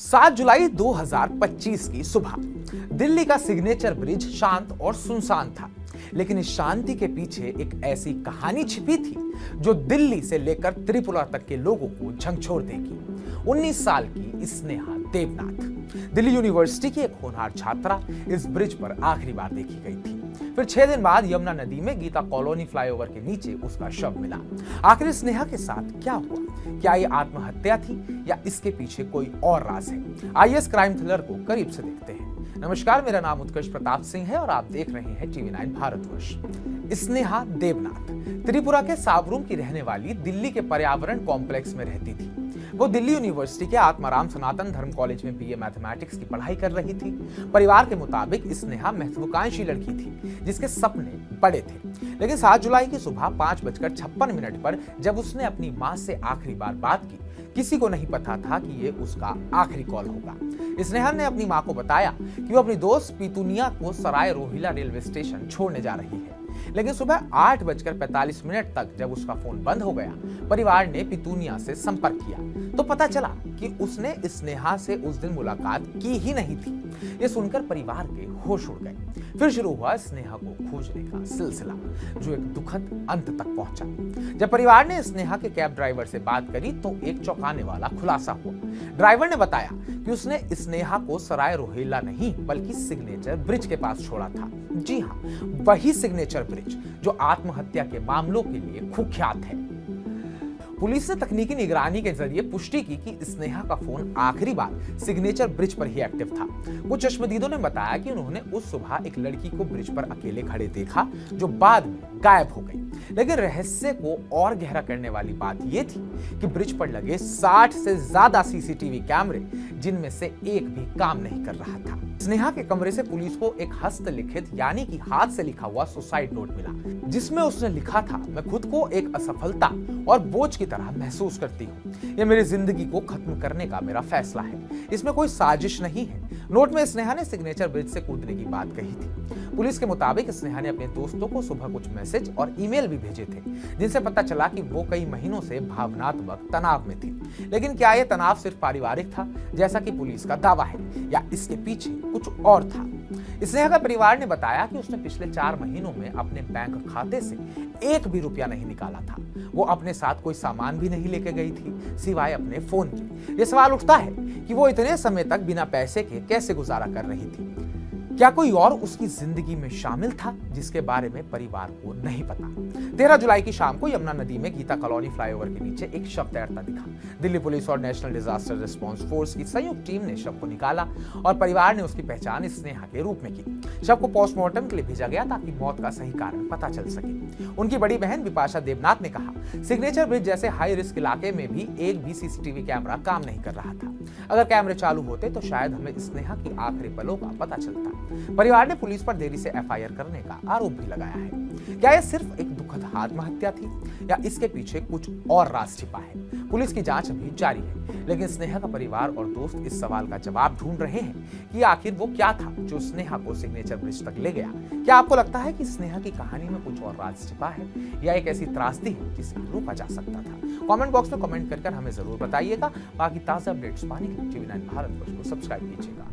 7 जुलाई 2025 की सुबह दिल्ली का सिग्नेचर ब्रिज शांत और सुनसान था, लेकिन इस शांति के पीछे एक ऐसी कहानी छिपी थी जो दिल्ली से लेकर त्रिपुरा तक के लोगों को झकझोर देगी। 19 साल की स्नेहा देवनाथ दिल्ली यूनिवर्सिटी की एक होनहार छात्रा इस ब्रिज पर आखिरी बार देखी गई थी। फिर 6 दिन बाद यमुना नदी में गीता कॉलोनी फ्लाईओवर के नीचे उसका शव मिला। आखिर स्नेहा के साथ क्या हुआ? क्या ये आत्महत्या थी या इसके पीछे कोई और राज है? आइए इस क्राइम थ्रिलर को करीब से देखते हैं। नमस्कार, मेरा नाम उत्कर्ष प्रताप सिंह है और आप देख रहे हैं टीवी 9 भारतवर्ष। स्नेहा देवनाथ त्रिपुरा के साबरूम की रहने वाली दिल्ली के पर्यावरण कॉम्प्लेक्स में रहती थी। वो दिल्ली यूनिवर्सिटी के आत्माराम सनातन धर्म कॉलेज में बीए मैथमेटिक्स की पढ़ाई कर रही थी। परिवार के मुताबिक स्नेहा महत्वाकांक्षी लड़की थी जिसके सपने बड़े थे, लेकिन 7 जुलाई की सुबह 5:56 पर जब उसने अपनी मां से आखिरी बार बात की, किसी को नहीं पता था कि ये उसका आखिरी कॉल होगा। स्नेहा ने अपनी मां को बताया कि वो अपनी दोस्त पितूनिया को सराय रोहिला रेलवे स्टेशन छोड़ने जा रही है, लेकिन सुबह 8:45 तक जब उसका फोन बंद हो गया, परिवार ने पितूनिया से संपर्क किया तो पता चला कि उसने स्नेहा से उस दिन मुलाकात की ही नहीं थी। ये सुनकर परिवार के होश उड़ गए। फिर शुरू हुआ स्नेहा को खोजने का सिलसिला, जो एक दुखद अंत तक पहुंचा। जब परिवार ने स्नेहा के कैब ड्राइवर से बात करी तो एक चौंकाने वाला खुलासा हुआ। ड्राइवर ने बताया कि उसने स्नेहा को सराय रोहिल्ला नहीं बल्कि सिग्नेचर ब्रिज के पास छोड़ा था। जी हाँ, वही सिग्नेचर ब्रिज जो आत्महत्या के मामलों के लिए कुख्यात है। पुलिस ने तकनीकी निगरानी के जरिए पुष्टि की कि स्नेहा का फोन आखिरी बार सिग्नेचर ब्रिज पर ही एक्टिव था। कुछ चश्मदीदों ने बताया कि उन्होंने उस सुबह एक लड़की को ब्रिज पर अकेले खड़े देखा जो बाद में गायब हो गई। लेकिन रहस्य को और गहरा करने वाली बात यह थी कि ब्रिज पर लगे 60 से ज्यादा सीसीटीवी कैमरे, जिनमें से एक भी काम नहीं कर रहा था। स्नेहा के कमरे से पुलिस को एक हस्तलिखित यानी कि हाथ से लिखा हुआ सुसाइड नोट मिला, जिसमें उसने लिखा था, मैं खुद को एक असफलता और बोझ की तरह महसूस करती हूँ। यह मेरी जिंदगी को खत्म करने का मेरा फैसला है। इसमें कोई साजिश नहीं है। नोट में स्नेहा ने सिग्नेचर ब्रिज से कूदने की बात कही थी। पुलिस के मुताबिक स्नेहा ने अपने दोस्तों को सुबह कुछ मैसेज और ईमेल भी भेजे थे, जिनसे पता चला कि वो कई महीनों से भावनात्मक तनाव में थी। लेकिन क्या यह तनाव सिर्फ पारिवारिक था, जैसा कि पुलिस का दावा है, या इसके पीछे कुछ और था? स्नेहा का परिवार ने बताया कि उसने पिछले 4 महीनों में अपने बैंक खाते से 1 भी रुपया नहीं निकाला था। वो अपने साथ कोई सामान भी नहीं लेके गई थी, सिवाय अपने फोन के। ये सवाल उठता है कि वो इतने समय तक बिना पैसे के कैसे गुजारा कर रही थी? क्या कोई और उसकी जिंदगी में शामिल था जिसके बारे में परिवार को नहीं पता? 13 जुलाई की शाम को यमुना नदी में गीता कॉलोनी फ्लाईओवर के नीचे एक शव तैरता दिखा। दिल्ली पुलिस और नेशनल डिजास्टर रिस्पांस फोर्स की संयुक्त टीम ने शव को निकाला और परिवार ने उसकी पहचान स्नेहा के रूप में की। शव को पोस्टमार्टम के लिए भेजा गया ताकि मौत का सही कारण पता चल सके। उनकी बड़ी बहन विपाशा देवनाथ ने कहा, सिग्नेचर ब्रिज जैसे हाई रिस्क इलाके में भी एक भी सीसीटीवी कैमरा काम नहीं कर रहा था। अगर कैमरे चालू होते तो शायद हमें स्नेहा की आखिरी पलों का पता चलता। परिवार ने पुलिस पर देरी से एफआईआर करने का आरोप भी लगाया है। क्या यह सिर्फ एक दुखद आत्महत्या थी या इसके पीछे कुछ और राज छिपा है? पुलिस की जांच अभी जारी है, लेकिन स्नेहा का परिवार और दोस्त इस सवाल का जवाब ढूंढ रहे हैं कि आखिर वो क्या था जो स्नेहा को सिग्नेचर ब्रिज तक ले गया। क्या आपको लगता है कि स्नेहा की कहानी में कुछ और राज छिपा है या एक ऐसी त्रासदी है जिसे रोका जा सकता था? कमेंट बॉक्स में कमेंट कर हमें जरूर बताइएगा। बाकी ताजा अपडेट्स पाने के लिए टीवी 9 भारतवर्ष को सब्सक्राइब कीजिएगा।